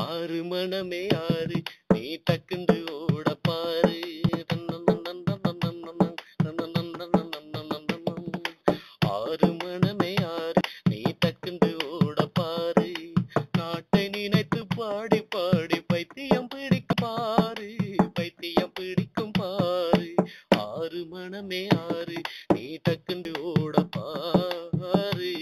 ஆறு மனமே ஆறு நீ டக்குண்டு ஓட பாரு. ஆறு மனமே ஆறு நீ டக்குண்டு ஓட பாரு. நாட்டை நினைத்து பாடி பாடி பைத்தியம் பிடிக்கும் பாரு, பைத்தியம் பிடிக்கும் பாரு. ஆறு மனமே ஆறு நீ டக்குண்டு ஓட பாரு.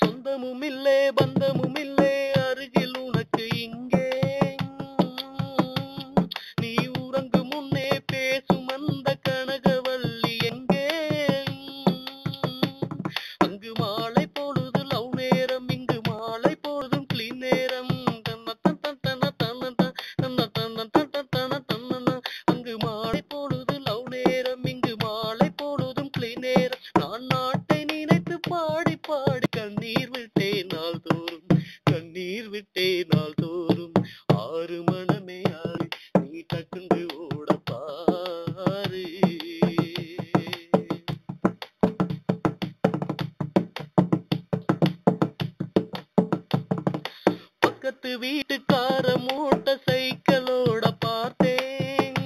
சொந்தமும் இல்லே பந்தமும் இல்லே அருகில் உனக்கு இங்கே. நீ உறங்கும் முன்னே பேசும் அந்த கனகவல்லி எங்கே. அங்கு மாலை பொழுது லவ் நேரம், இங்கு மாலை பொழுதும் கிளீன் நேரம். அங்கு மாலை பொழுது லவ் நேரம், இங்கு மாலை பொழுதும் கிளீன் நேரம். நான் நாட்டை நினைத்து பாடி பாடி கண்ணீர் விட்டேன் நாள் தோறும், கண்ணீர் விட்டேன் நாள் தோறும். ஆறு மனமே ஆறு நீ டக்குண்டு ஓட பாரு. பக்கத்து வீட்டுக்கார மோட்டார் சைக்கிளோட பார்த்தேன்.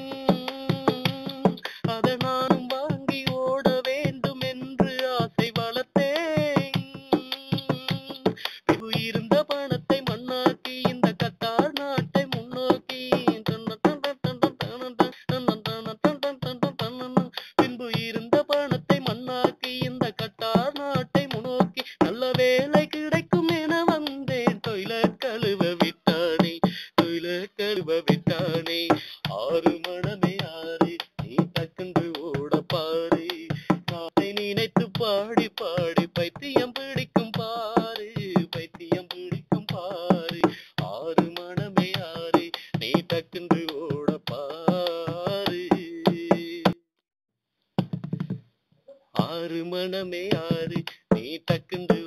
அதை நானும் வாங்கி ஓட வேண்டும் என்று ஆசை வளர்த்தேன். இருந்த பணத்தை மண்ணாக்கி இந்த கத்தார் நாட்டை முன்னோக்கி. பின்பு இருந்த பணத்தை மண்ணாக்கி இந்த கத்தார் நாட்டை முன்னோக்கி. நல்ல வேலை கிடைக்கும் என வந்தேன், டொய்லெட் கழுவ விட்டானே, டொய்லெட் கழுவ விட்டானே. ஆறு மனமே ஆறு நீ டக்குண்டு ஓட பாரு. நாட்டை நினைத்து பாடி பாடி பைத்தியம் பிடிக்கும் பாரு, பைத்தியம் பிடிக்கும் பாரு. ஆறு மனமே ஆறு நீ டக்குண்டு ஓட பாரு. ஆறு மனமே ஆறு நீ டக்குண்டு